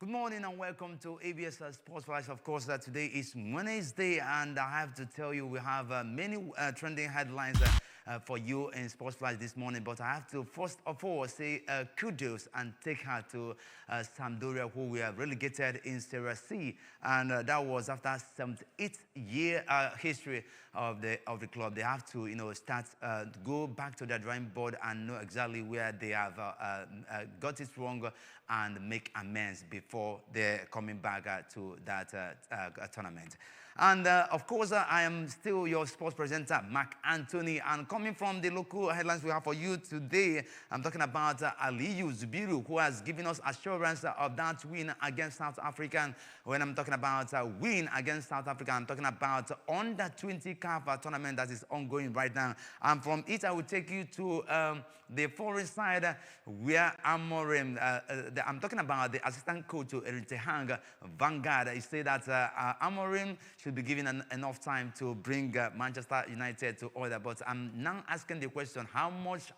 Good morning and welcome to ABS Sports Flash. Of course, today is Wednesday, and I have to tell you we have many trending headlines for you in Sports Flash this morning. But I have to first of all say kudos and take her to Sampdoria, who we have relegated in Serie C, and that was after 78-year history of the club. They have to start go back to the drawing board and know exactly where they have got it wrong and make amends before they're coming back to that tournament. And of course, I am still your sports presenter, Mark Anthony. And coming from the local headlines we have for you today, I'm talking about Aliyu Zubiru, who has given us assurance of that win against South Africa. When I'm talking about win against South Africa, I'm talking about under 20 CAF tournament that is ongoing right now. And from it, I will take you to the foreign side where Amorim, I'm talking about the assistant coach to Erik ten Hag, Vanguard. He said that Amorim should be given enough time to bring Manchester United to order. But I'm now asking the question: how much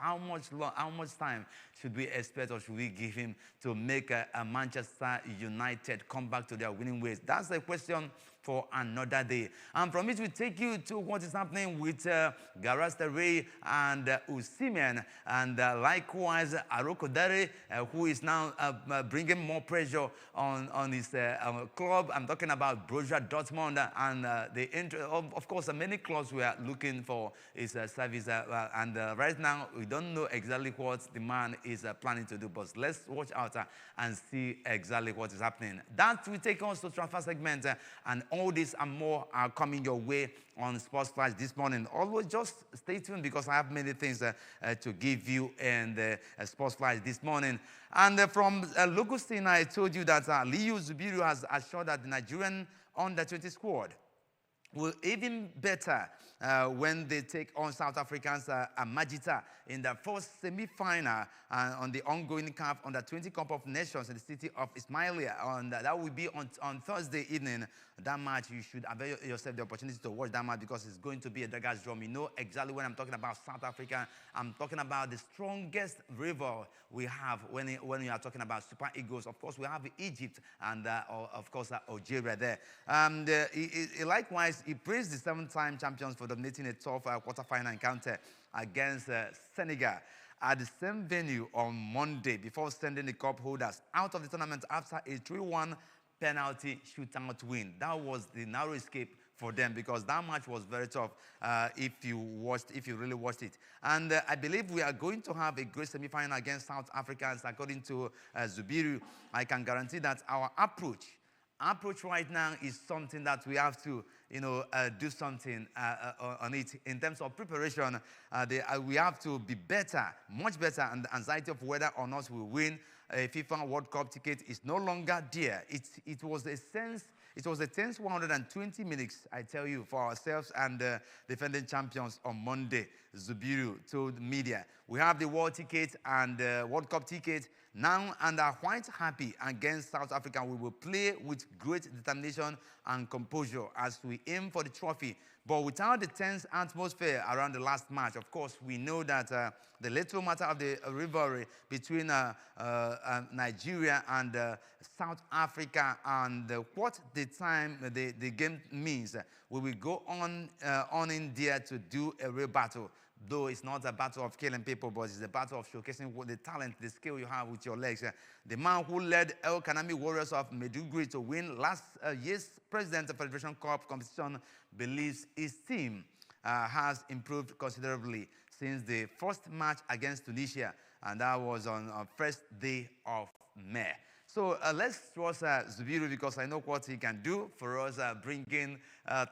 time should we expect, or should we give him to make Manchester United come back to their winning ways? That's the question for another day. And from it, we take you to what is happening with Garastere and Osimhen, and likewise Arokodare, who is now bringing more pressure on his club. I'm talking about Borussia Dortmund, and of course, many clubs were looking for his service, and right now we don't know exactly what the man is planning to do. But let's watch out and see exactly what is happening. That will take us to transfer segment, and all this and more are coming your way on Sports Flash this morning. Always just stay tuned, because I have many things to give you in the Sports Flash this morning. And from Lagostin, I told you that Aliyu Zubiru has assured that the Nigerian under-20 squad will even better when they take on South Africans Majita in the first semi-final on the ongoing CAF Under-20 Cup of Nations in the city of Ismailia. And that will be on Thursday evening. That match, you should avail yourself the opportunity to watch that match, because it's going to be a dagger's drum. You know exactly when I'm talking about South Africa. I'm talking about the strongest rival we have when we are talking about Super Eagles. Of course, we have Egypt and, of course, Algeria there. Likewise, he praised the 7-time champions for dominating a tough quarterfinal encounter against Senegal at the same venue on Monday, before sending the cup holders out of the tournament after a 3-1 penalty shootout win. That was the narrow escape for them, because that match was very tough if you really watched it. And I believe we are going to have a great semi-final against South Africans, according to Zubiru. I can guarantee that our approach right now is something that we have to do something on it. In terms of preparation, we have to be better, much better, and the anxiety of whether or not we win a FIFA World Cup ticket is no longer there. It was a tense 120 minutes, I tell you, for ourselves and defending champions on Monday. Zubiru told the media, "We have the world ticket and World Cup ticket now, and are quite happy against South Africa. We will play with great determination and composure as we aim for the trophy, but without the tense atmosphere around the last match." Of course, we know that the little matter of the rivalry between Nigeria and South Africa, and what the game means. We will go on in there to do a real battle. Though it's not a battle of killing people, but it's a battle of showcasing what the talent, the skill you have with your legs. The man who led El Kanami Warriors of Maiduguri to win last year's President Federation Cup competition believes his team has improved considerably since the first match against Tunisia, and that was on first day of May. So let's trust Zubiru, because I know what he can do for us, bringing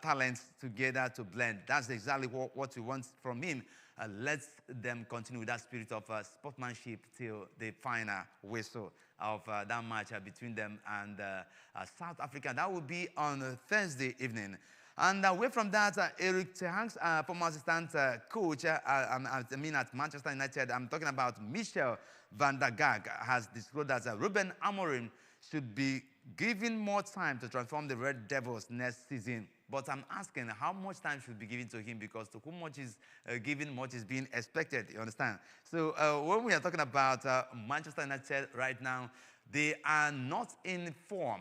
talents together to blend. That's exactly what we want from him. Let them continue with that spirit of sportsmanship till the final whistle of that match between them and South Africa. That will be on Thursday evening. And away from that, Erik ten Hag's former assistant coach, at Manchester United, I'm talking about Michel van der Gaag, has disclosed that Ruben Amorim should be given more time to transform the Red Devils next season. But I'm asking, how much time should be given to him? Because to whom much is given, much is being expected, you understand? So when we are talking about Manchester United right now, They are not in form.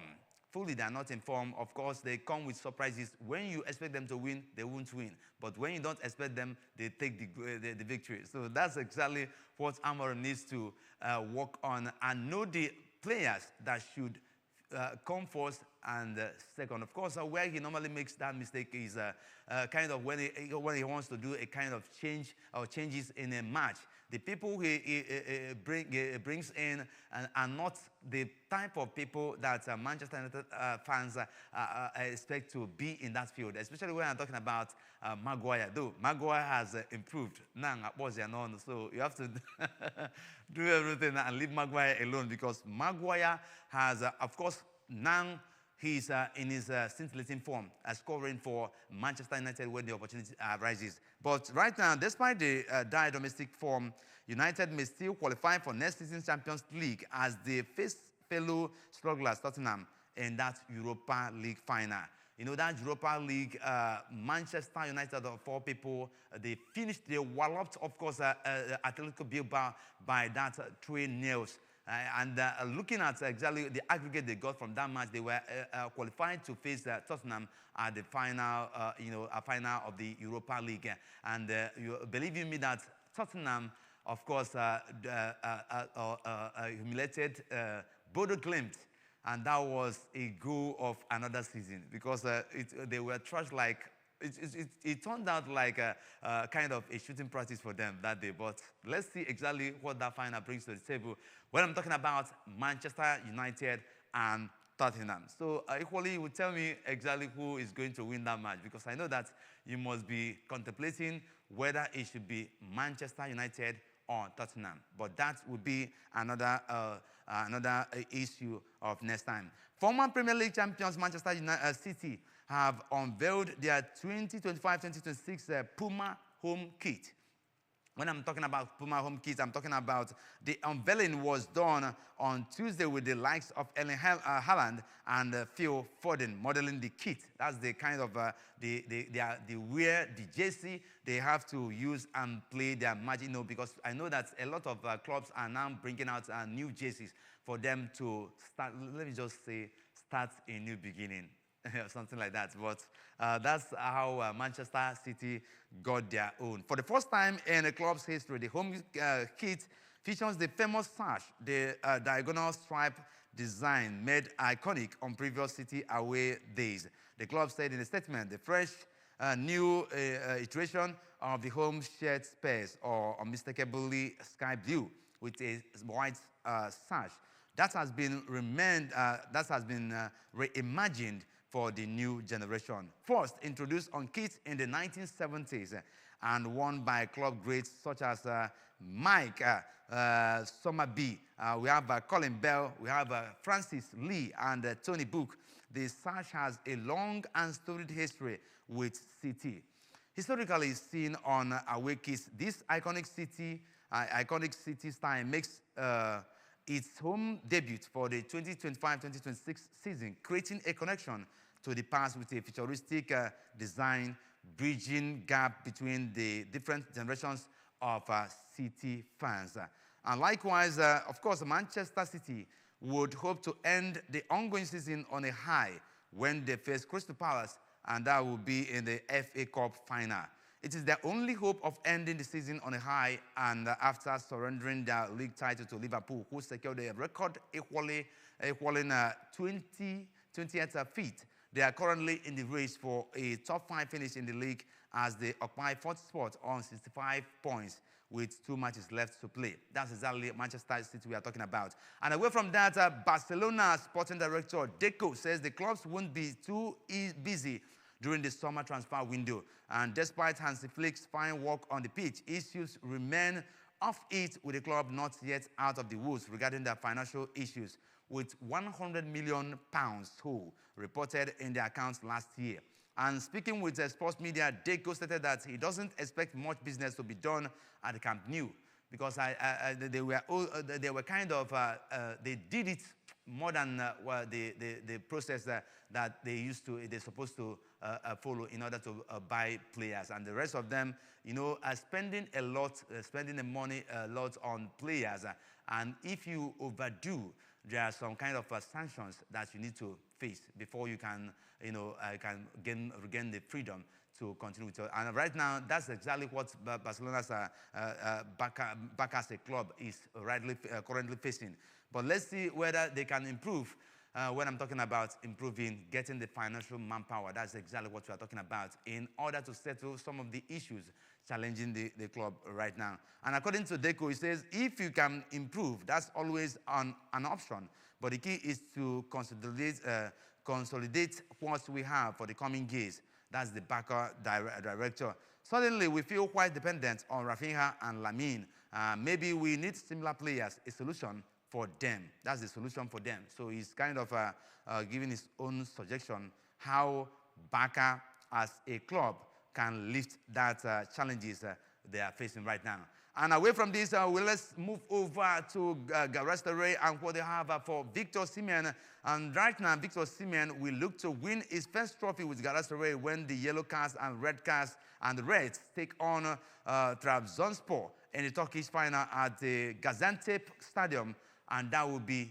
Fully, they are not in form. Of course, they come with surprises. When you expect them to win, they won't win. But when you don't expect them, they take the victory. So that's exactly what Anambra needs to work on and know the players that should come first and second. Of course, where he normally makes that mistake is kind of when he wants to do a kind of change or changes in a match. The people he brings in are not the type of people that Manchester United fans expect to be in that field, especially when I'm talking about Maguire. Though Maguire has improved, so you have to do everything and leave Maguire alone, because Maguire has, of course, now he's in his scintillating form, scoring for Manchester United when the opportunity arises. But right now, despite the dire domestic form, United may still qualify for next season's Champions League as they face fellow strugglers Tottenham in that Europa League final. You know, that Europa League, Manchester United, of four people, they walloped, of course, Atletico Bilbao by that 3-0. And looking at exactly the aggregate they got from that match, they were qualified to face Tottenham at the final, final of the Europa League. And you believe in me that Tottenham, of course, humiliated Bodo Glimt, and that was a goal of another season, because they were trashed like. It turned out like a kind of a shooting practice for them that day. But let's see exactly what that final brings to the table when I'm talking about Manchester United and Tottenham. So equally, you will tell me exactly who is going to win that match, because I know that you must be contemplating whether it should be Manchester United or Tottenham. But that would be another issue of next time. Former Premier League champions Manchester City have unveiled their 2025-2026 Puma home kit. When I'm talking about Puma home kit, I'm talking about the unveiling was done on Tuesday with the likes of Erling Haaland and Phil Foden modeling the kit. That's the kind of, they wear the jersey they have to use and play their match, because I know that a lot of clubs are now bringing out new jerseys for them to start, let me just say, start a new beginning. Or something like that. But that's how Manchester City got their own. For the first time in the club's history, the home kit features the famous sash, the diagonal stripe design made iconic on previous City away days. The club said in a statement, the fresh new iteration of the home shirt spares or unmistakably sky blue with a white sash. That has been reimagined for the new generation. First introduced on kits in the 1970s and worn by club greats such as Mike Somerby, we have Colin Bell, we have Francis Lee, and Tony Book. The sash has a long and storied history with City. Historically seen on away kits, this iconic City style makes its home debut for the 2025-2026 season, creating a connection to the past with a futuristic design, bridging gap between the different generations of City fans. And likewise, of course, Manchester City would hope to end the ongoing season on a high when they face Crystal Palace, and that will be in the FA Cup final. It is their only hope of ending the season on a high, and after surrendering their league title to Liverpool, who secured a record equaling 20th feat. They are currently in the race for a top 5 finish in the league as they occupy 4th spot on 65 points with 2 matches left to play. That's exactly Manchester City we are talking about. And away from that, Barcelona sporting director Deco says the clubs won't be too busy during the summer transfer window. And despite Hansi Flick's fine work on the pitch, issues remain off it, with the club not yet out of the woods regarding their financial issues, with £100 million whole reported in their accounts last year. And speaking with sports media, Deco stated that he doesn't expect much business to be done at the Camp Nou, because they were kind of, they did it more than the process that they're supposed to follow in order to buy players. And the rest of them, are spending the money a lot on players. And if you overdo, there are some kind of sanctions that you need to face before you can, regain the freedom to continue with it. And right now, that's exactly what Barcelona's back as a club is currently facing. But let's see whether they can improve. When I'm talking about improving, getting the financial manpower, that's exactly what we are talking about in order to settle some of the issues challenging the club right now. And according to Deco, he says, if you can improve, that's always an option. But the key is to consolidate what we have for the coming years. That's the Barca director. Suddenly, we feel quite dependent on Rafinha and Lamine. Maybe we need similar players, a solution for them. That's the solution for them. So he's kind of giving his own suggestion how Barca as a club can lift that challenges they are facing right now. And away from this, let's move over to Galatasaray and what they have for Victor Osimhen. And right now, Victor Osimhen will look to win his first trophy with Galatasaray when the yellow cards and red cards and the Reds take on Trabzonspor in the Turkish final at the Gaziantep Stadium. And that will be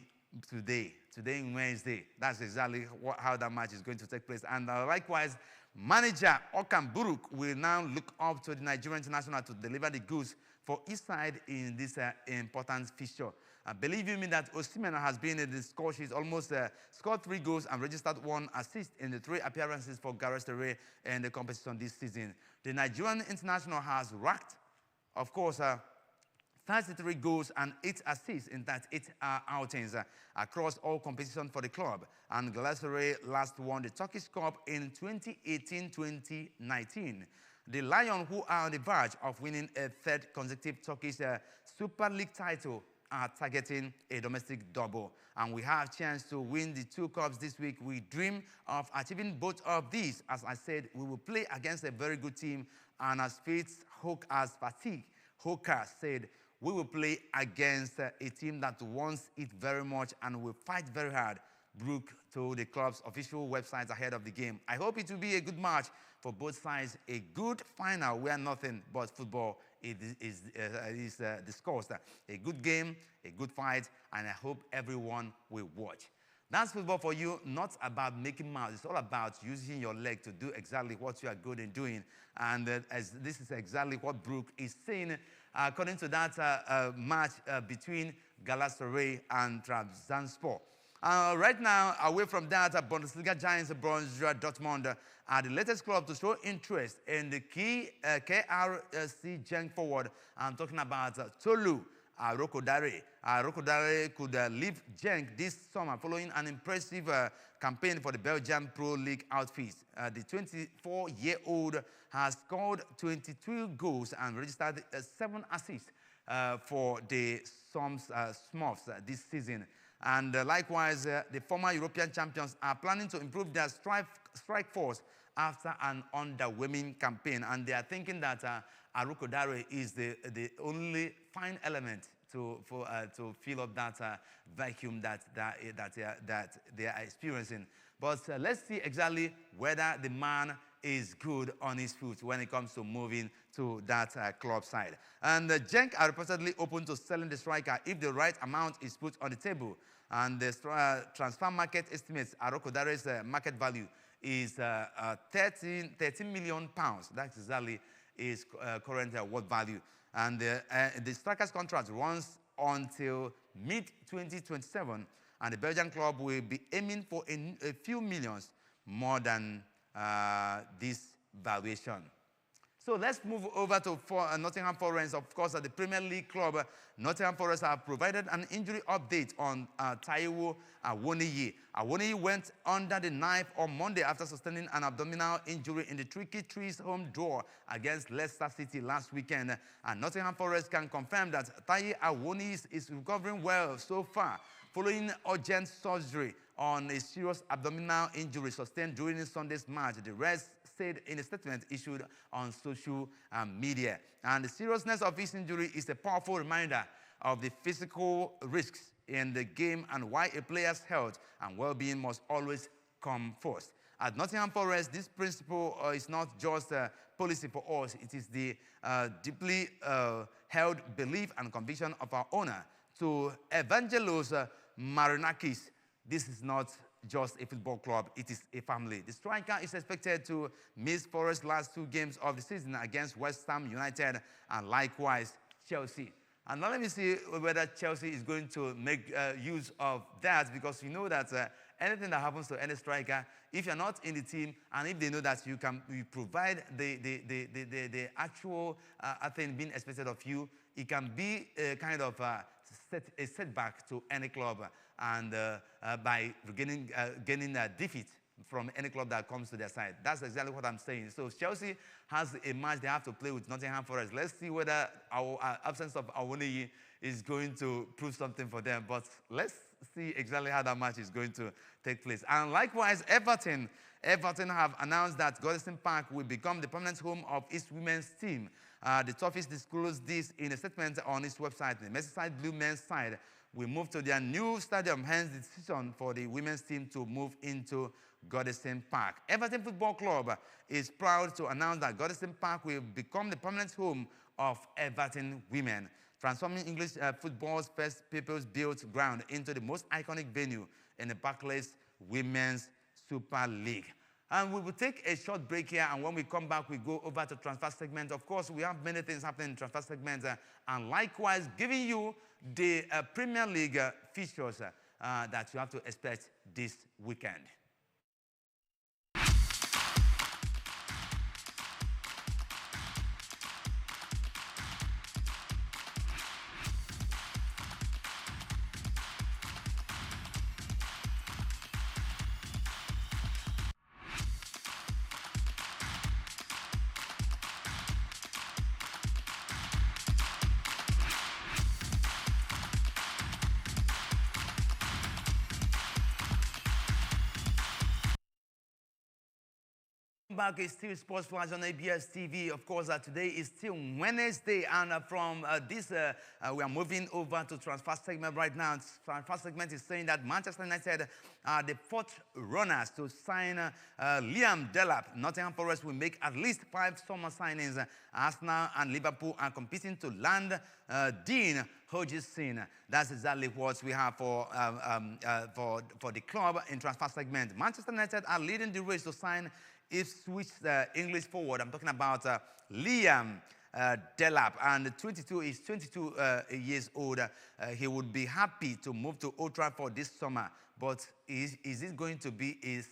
today Wednesday. That's exactly how that match is going to take place. And likewise, manager Okan Buruk will now look up to the Nigerian international to deliver the goods for his side in this important fixture. Believe you me that Osimhen has been in the score sheet, almost scored 3 goals and registered 1 assist in the 3 appearances for Galatasaray in the competition this season. The Nigerian international has racked, of course, 33 goals and 8 assists in that 8 outings across all competitions for the club. And Galatasaray last won the Turkish Cup in 2018-2019. The Lions, who are on the verge of winning a 3rd consecutive Turkish Super League title, are targeting a domestic double. And we have a chance to win the 2 cups this week. We dream of achieving both of these. As I said, we will play against a very good team. And as Fatih Hoka said, we will play against a team that wants it very much and will fight very hard. Brooke told the club's official website ahead of the game. I hope it will be a good match for both sides, a good final where nothing but football is discussed. A good game, a good fight, and I hope everyone will watch. That's football for you, not about making mouths. It's all about using your leg to do exactly what you are good in doing. And as this is exactly what Brooke is saying, according to that match between Galatasaray and Trabzonspor. Right now, away from that, Bundesliga giants Borussia Dortmund are the latest club to show interest in the key KRC Genk forward. I'm talking about Tolu Rokodare. Rokodare could leave Genk this summer following an impressive campaign for the Belgian Pro League outfit. The 24-year-old has scored 22 goals and registered 7 assists for the Smurfs this season. And likewise, the former European champions are planning to improve their strike force after an underwhelming campaign. And they are thinking that Arukodare is the only fine element to fill up that vacuum that they are experiencing. But let's see exactly whether the man is good on his feet when it comes to moving to that club side. And Genk are reportedly open to selling the striker if the right amount is put on the table. And the transfer market estimates Arokodare's market value is 13 million pounds. That's exactly his current world value. And the striker's contract runs until mid-2027, and the Belgian club will be aiming for a few millions more than this valuation. So let's move over to Nottingham Forest. Of course, at the Premier League club, Nottingham Forest have provided an injury update on Taiwo Awoniyi. Awoniyi went under the knife on Monday after sustaining an abdominal injury in the Tricky Trees home draw against Leicester City last weekend. And Nottingham Forest can confirm that Taiwo Awoniyi is recovering well so far, following urgent surgery on a serious abdominal injury sustained during Sunday's match. The Reds said in a statement issued on social media. And the seriousness of his injury is a powerful reminder of the physical risks in the game and why a player's health and well-being must always come first. At Nottingham Forest, this principle is not just a policy for us, it is the deeply held belief and conviction of our owner to evangelise Marinakis. This is not just a football club, it is a family. The striker is expected to miss Forest's last 2 games of the season against West Ham United and likewise Chelsea. And now let me see whether Chelsea is going to make use of that, because you know that anything that happens to any striker, if you're not in the team and if they know that you provide the actual thing being expected of you, it can be a kind of a setback to any club, and by gaining a defeat from any club that comes to their side. That's exactly what I'm saying. So Chelsea has a match they have to play with Nottingham Forest. Let's see whether our absence of Awoniyi is going to prove something for them. But let's see exactly how that match is going to take place. And likewise, Everton have announced that Goodison Park will become the permanent home of its women's team. The Toffees disclosed this in a statement on its website. The Merseyside Blue men's side will move to their new stadium, hence the decision for the women's team to move into Goodison Park. Everton Football Club is proud to announce that Goodison Park will become the permanent home of Everton women, transforming English football's first purpose-built ground into the most iconic venue in the Barclays Women's Super League. And we will take a short break here, and when we come back, we go over to transfer segment. Of course, we have many things happening in transfer segment, and likewise giving you the Premier League features that you have to expect this weekend. Back is still Sports Flash on ABS TV. Of course, today is still Wednesday, and from this, we are moving over to transfer segment right now. Transfer segment is saying that Manchester United are the 4th runners to sign Liam Delap. Nottingham Forest will make at least 5 summer signings. Arsenal and Liverpool are competing to land Dean Hodgson. That's exactly what we have for the club in transfer segment. Manchester United are leading the race to sign Ipswich English forward. I'm talking about Liam Delap, and 22 years old. He would be happy to move to Old Trafford this summer, but is it going to be a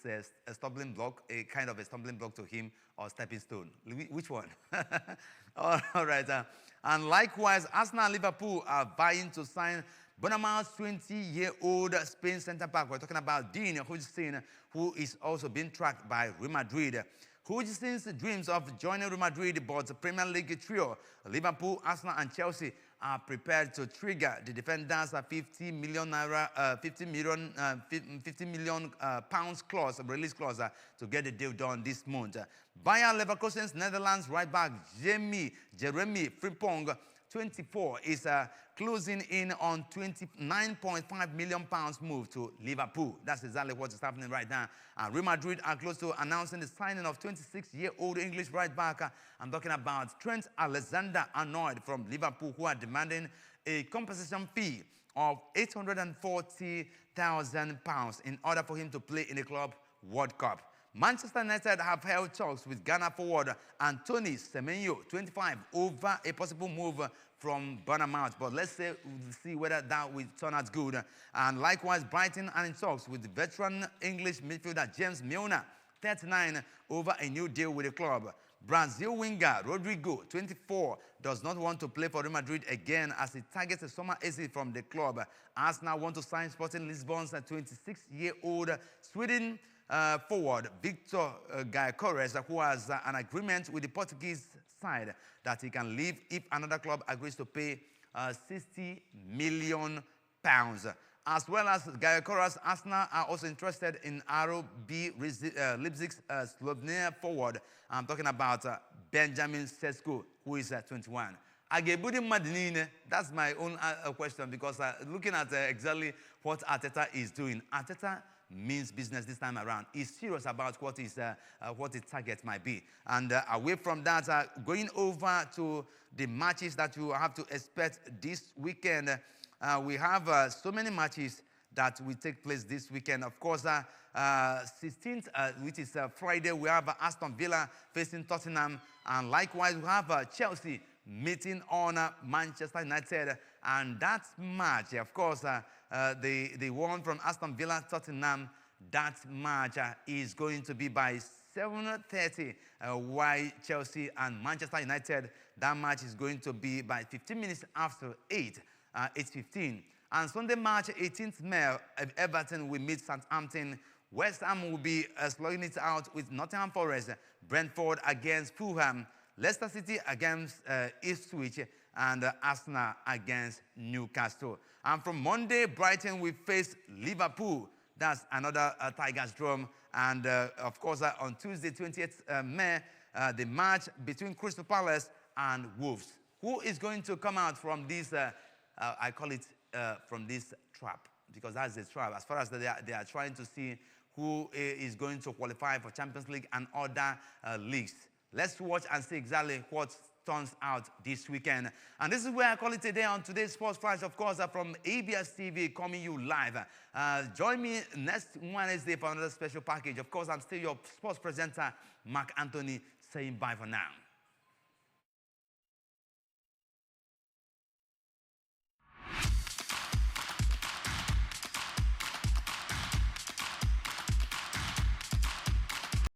stumbling block, a kind of a stumbling block to him, or stepping stone? Which one? All right. And likewise, Arsenal and Liverpool are vying to sign Bournemouth's 20-year-old Spain centre-back. We're talking about Dean Hodgson, who is also being tracked by Real Madrid. Hodgson's dreams of joining Real Madrid, but the Premier League trio, Liverpool, Arsenal, and Chelsea, are prepared to trigger the defender's 50 million pounds clause, release clause, to get the deal done this month. Bayer Leverkusen's Netherlands right back Jeremy Frimpong, 24, is closing in on £29.5 million move to Liverpool. That's exactly what is happening right now. Real Madrid are close to announcing the signing of 26-year-old English right back. I'm talking about Trent Alexander-Arnold from Liverpool, who are demanding a compensation fee of £840,000 in order for him to play in the Club World Cup. Manchester United have held talks with Ghana forward Anthony Semenyo, 25, over a possible move from Bournemouth. But let's see whether that will turn out good. And likewise, Brighton are in talks with the veteran English midfielder James Milner, 39, over a new deal with the club. Brazil winger Rodrigo, 24, does not want to play for Real Madrid again as he targets a summer exit from the club. Arsenal want to sign Sporting Lisbon's 26-year-old Sweden forward Victor Gyökeres, who has an agreement with the Portuguese side that he can leave if another club agrees to pay £60 million. As well as Gyökeres, Arsenal are also interested in RB Leipzig's Slovenia forward. I'm talking about Benjamin Sesko, who is 21. Agebudi Madinine, that's my own question, because looking at exactly what Arteta is doing, Arteta means business this time around. He's serious about what his target might be. And away from that, going over to the matches that you have to expect this weekend, we have so many matches that will take place this weekend. Of course, 16th, which is Friday, we have Aston Villa facing Tottenham. And likewise, we have Chelsea meeting on Manchester United. And that match, of course, the one from Aston Villa, Tottenham, that match is going to be by 7:30, while Chelsea and Manchester United, that match is going to be by 15 minutes after 8, 8:15. And Sunday, March 18th, May, Everton will meet Southampton. West Ham will be slugging it out with Nottingham Forest, Brentford against Fulham, Leicester City against Ipswich, and Arsenal against Newcastle. And from Monday, Brighton will face Liverpool. That's another Tigers drum. And of course, on Tuesday, 20th May, the match between Crystal Palace and Wolves. Who is going to come out from this, I call it from this trap, because that's the trap. As far as they are trying to see who is going to qualify for Champions League and other leagues. Let's watch and see exactly what turns out this weekend. And this is where I call it a day on today's Sports Flash, of course, from ABS TV, coming you live. Join me next Wednesday for another special package. Of course, I'm still your sports presenter, Mark Anthony, saying bye for now.